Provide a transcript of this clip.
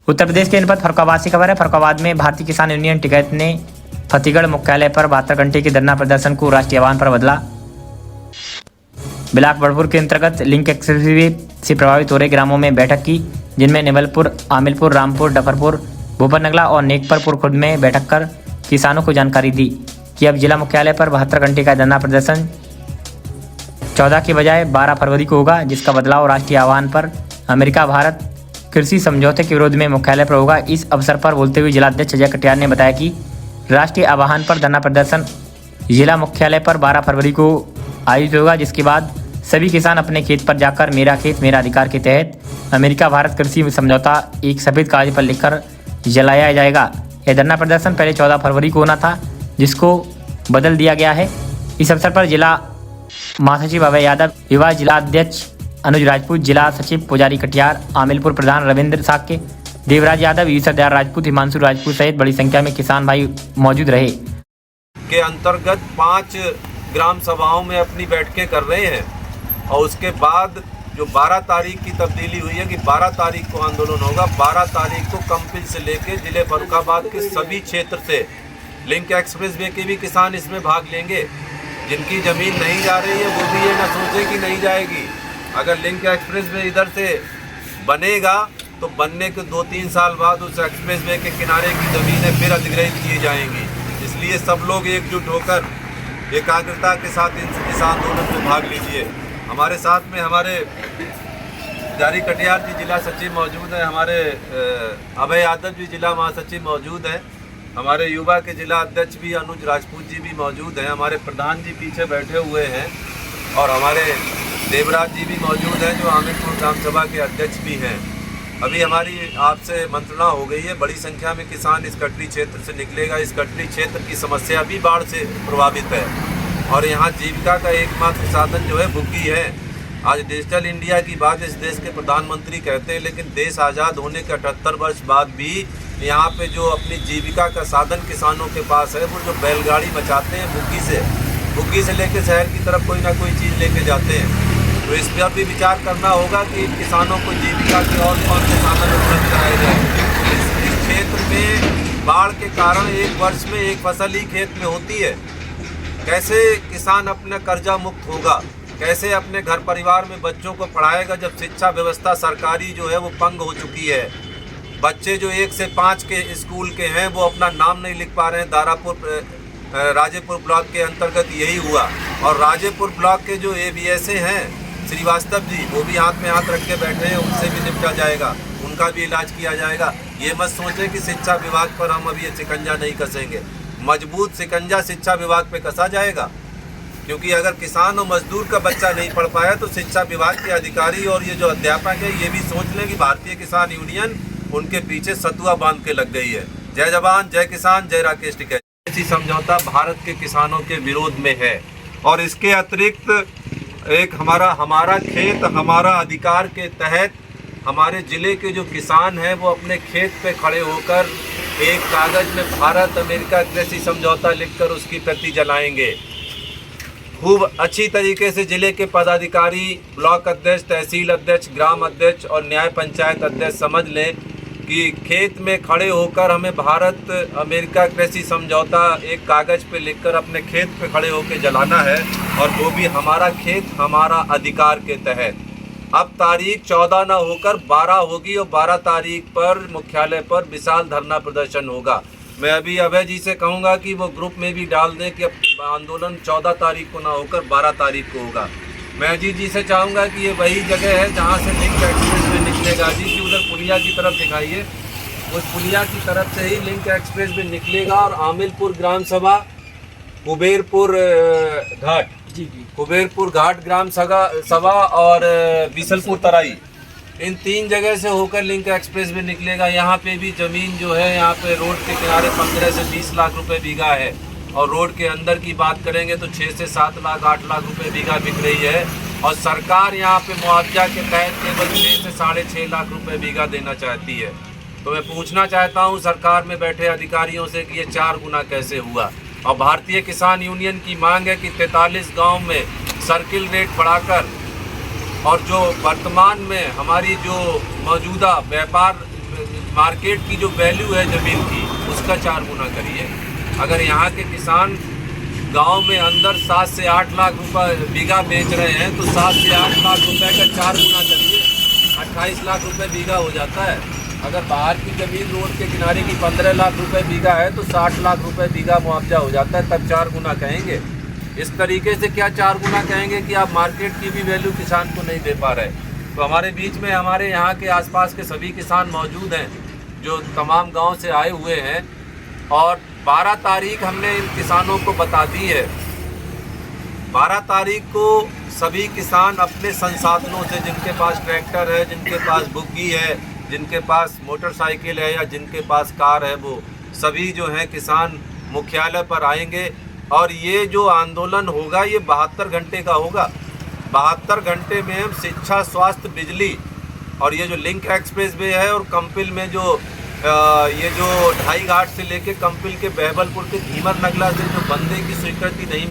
उत्तर प्रदेश के जनपद फर्रुखाबाद से खबर है। फर्रुखाबाद में भारतीय किसान यूनियन टिकैत ने फतेहगढ़ मुख्यालय पर 72 घंटे के धरना प्रदर्शन को राष्ट्रीय आह्वान पर बदला। ब्लॉक बड़पुर के अंतर्गत लिंक एक्सप्रेसवे से प्रभावित हो रहे ग्रामों में बैठक की, जिनमें नेवलपुर, आमिलपुर, रामपुर, डफरपुर, भूपरनगला और नेकपरपुर खुर्द में बैठक कर किसानों को जानकारी दी कि अब जिला मुख्यालय पर 72 घंटे का धरना प्रदर्शन 14 के बजाय 12 फरवरी को होगा, जिसका बदलाव राष्ट्रीय आह्वान पर अमेरिका भारत कृषि समझौते के विरोध में मुख्यालय पर होगा। इस अवसर पर बोलते हुए जिलाध्यक्ष अजय कटियार ने बताया कि राष्ट्रीय आह्वान पर धरना प्रदर्शन जिला मुख्यालय पर 12 फरवरी को आयोजित होगा, जिसके बाद सभी किसान अपने खेत पर जाकर मेरा खेत मेरा अधिकार के तहत अमेरिका भारत कृषि समझौता एक सफ़ेद कागज पर लिखकर जलाया जाएगा। यह धरना प्रदर्शन पहले 14 फरवरी को होना था, जिसको बदल दिया गया है। इस अवसर पर जिला महासचिव अभय यादव, युवा जिला अध्यक्ष अनुज राजपूत, जिला सचिव पुजारी कटियार, आमिलपुर प्रधान रविंद्र साके, देवराज यादव, ईश्वरदयाल राजपूत, हिमांशु राजपूत सहित बड़ी संख्या में किसान भाई मौजूद रहे। के अंतर्गत 5 ग्राम सभाओं में अपनी बैठकें कर रहे हैं और उसके बाद जो 12 तारीख की तब्दीली हुई है कि 12 तारीख को आंदोलन होगा। 12 तारीख को कंपिल से लेके जिले फर्रुखाबाद के सभी क्षेत्र से लिंक एक्सप्रेसवे के भी किसान इसमें भाग लेंगे। जिनकी ज़मीन नहीं जा रही है वो भी ये ना सोचे कि नहीं जाएगी। अगर लिंक एक्सप्रेसवे इधर से बनेगा तो बनने के 2-3 साल बाद उस एक्सप्रेसवे के किनारे की ज़मीनें फिर अधिग्रहित की जाएंगी। इसलिए सब लोग एकजुट होकर एकाग्रता के साथ इस आंदोलन में भाग लीजिए। हमारे साथ में हमारे पुजारी कटियार जी जिला सचिव मौजूद हैं, हमारे अभय यादव जी जिला महासचिव मौजूद हैं, हमारे युवा के जिला अध्यक्ष भी अनुज राजपूत जी भी मौजूद हैं, हमारे प्रधान जी पीछे बैठे हुए हैं और हमारे देवराज जी भी मौजूद हैं जो आमिलपुर ग्राम सभा के अध्यक्ष भी हैं। अभी हमारी आपसे मंत्रणा हो गई है, बड़ी संख्या में किसान इस कटरी क्षेत्र से निकलेगा। इस कटरी क्षेत्र की समस्या भी बाढ़ से प्रभावित है और यहाँ जीविका का एकमात्र साधन जो है बुग्गी है। आज डिजिटल इंडिया की बात इस देश के प्रधानमंत्री कहते हैं, लेकिन देश आज़ाद होने के 78 वर्ष बाद भी यहाँ पे जो अपनी जीविका का साधन किसानों के पास है वो जो बैलगाड़ी बचाते हैं बुग्गी से लेकर शहर की तरफ कोई ना कोई चीज़ लेके जाते हैं। तो इस पर भी विचार करना होगा कि किसानों को जीविका के और कौन से साधन उपलब्ध कराए जाए। इस क्षेत्र में बाढ़ के कारण एक वर्ष में एक फसल ही खेत में होती है। कैसे किसान अपना कर्जा मुक्त होगा, कैसे अपने घर परिवार में बच्चों को पढ़ाएगा जब शिक्षा व्यवस्था सरकारी जो है वो पंग हो चुकी है। बच्चे जो 1 से 5 के स्कूल के हैं वो अपना नाम नहीं लिख पा रहे हैं। दारापुर राजेपुर ब्लॉक के अंतर्गत यही हुआ और राजेपुर ब्लॉक के जो ABSA हैं श्रीवास्तव जी वो भी हाथ में हाथ रख के बैठे हैं, उनसे भी निपटा जाएगा, उनका भी इलाज किया जाएगा। ये मत सोचें कि शिक्षा विभाग पर हम अभी ये शिकंजा नहीं कसेंगे। मजबूत शिकंजा शिक्षा विभाग पे कसा जाएगा, क्योंकि अगर किसान और मजदूर का बच्चा नहीं पढ़ पाया तो शिक्षा विभाग के अधिकारी और ये जो अध्यापक है ये भी सोच लें कि भारतीय किसान यूनियन उनके पीछे सतुआ बांध के लग गई है। जय जवान जय किसान जय राकेश टिकैत। कृषि समझौता भारत के किसानों के विरोध में है और इसके अतिरिक्त एक हमारा खेत हमारा अधिकार के तहत हमारे ज़िले के जो किसान हैं वो अपने खेत पे खड़े होकर एक कागज़ में भारत अमेरिका कृषि समझौता लिखकर उसकी प्रति जलाएंगे। खूब अच्छी तरीके से ज़िले के पदाधिकारी, ब्लॉक अध्यक्ष, तहसील अध्यक्ष, ग्राम अध्यक्ष और न्याय पंचायत अध्यक्ष समझ लें कि खेत में खड़े होकर हमें भारत अमेरिका कृषि समझौता एक कागज़ पे लिखकर अपने खेत पे खड़े होकर जलाना है और वो भी हमारा खेत हमारा अधिकार के तहत। अब तारीख 14 ना होकर 12 होगी और 12 तारीख पर मुख्यालय पर विशाल धरना प्रदर्शन होगा। मैं अभी अभय जी से कहूँगा कि वो ग्रुप में भी डाल दें कि अब आंदोलन 14 तारीख को ना होकर 12 तारीख को होगा। मैं अजीत जी से चाहूँगा कि ये वही जगह है जहाँ से लिंक एक्सप्रेस में निकलेगा। अजीत जी उधर पुलिया की तरफ दिखाइए, उस पुलिया की तरफ से ही लिंक एक्सप्रेस में निकलेगा और आमिलपुर ग्राम सभा, कुबेरपुर घाट कुबेरपुर घाट ग्राम सभा और बिसलपुर तराई, इन 3 जगह से होकर लिंक एक्सप्रेस में निकलेगा। यहाँ पे भी ज़मीन जो है यहाँ पे रोड के किनारे 15 से 20 लाख रुपए बीघा है और रोड के अंदर की बात करेंगे तो 6 से 7 लाख 8 लाख रुपए बीघा बिक रही है और सरकार यहाँ पे मुआवजा के तहत केवल 6 से 6.5 लाख रुपए बीघा देना चाहती है। तो मैं पूछना चाहता हूँ सरकार में बैठे अधिकारियों से कि ये 4 गुना कैसे हुआ। और भारतीय किसान यूनियन की मांग है कि 43 गाँव में सर्किल रेट बढ़ाकर और जो वर्तमान में हमारी जो मौजूदा व्यापार मार्केट की जो वैल्यू है ज़मीन की, उसका 4 गुना करिए। अगर यहाँ के किसान गांव में अंदर 7 से 8 लाख रुपए बीघा बेच रहे हैं तो 7 से 8 लाख रुपए का 4 गुना करिए, 28 लाख रुपए बीघा हो जाता है। अगर बाहर की ज़मीन रोड के किनारे की 15 लाख रुपए बीघा है तो 60 लाख रुपए बीघा मुआवजा हो जाता है, तब 4 गुना कहेंगे। इस तरीके से क्या 4 गुना कहेंगे कि आप मार्केट की भी वैल्यू किसान को नहीं दे पा रहे। तो हमारे बीच में हमारे यहाँ के आसपास के सभी किसान मौजूद हैं जो तमाम गांव से आए हुए हैं, और 12 तारीख हमने इन किसानों को बता दी है। 12 तारीख को सभी किसान अपने संसाधनों से, जिनके पास ट्रैक्टर है, जिनके पास बुग्गी है, जिनके पास मोटरसाइकिल है या जिनके पास कार है, वो सभी जो हैं किसान मुख्यालय पर आएंगे। और ये जो आंदोलन होगा ये 72 घंटे का होगा। 72 घंटे में हम शिक्षा, स्वास्थ्य, बिजली और ये जो लिंक एक्सप्रेस वे है और कंपिल में जो ये जो ढाई घाट से लेके कंपिल के बहबलपुर के धीमर नगला से जो बंदे की स्वीकृति नहीं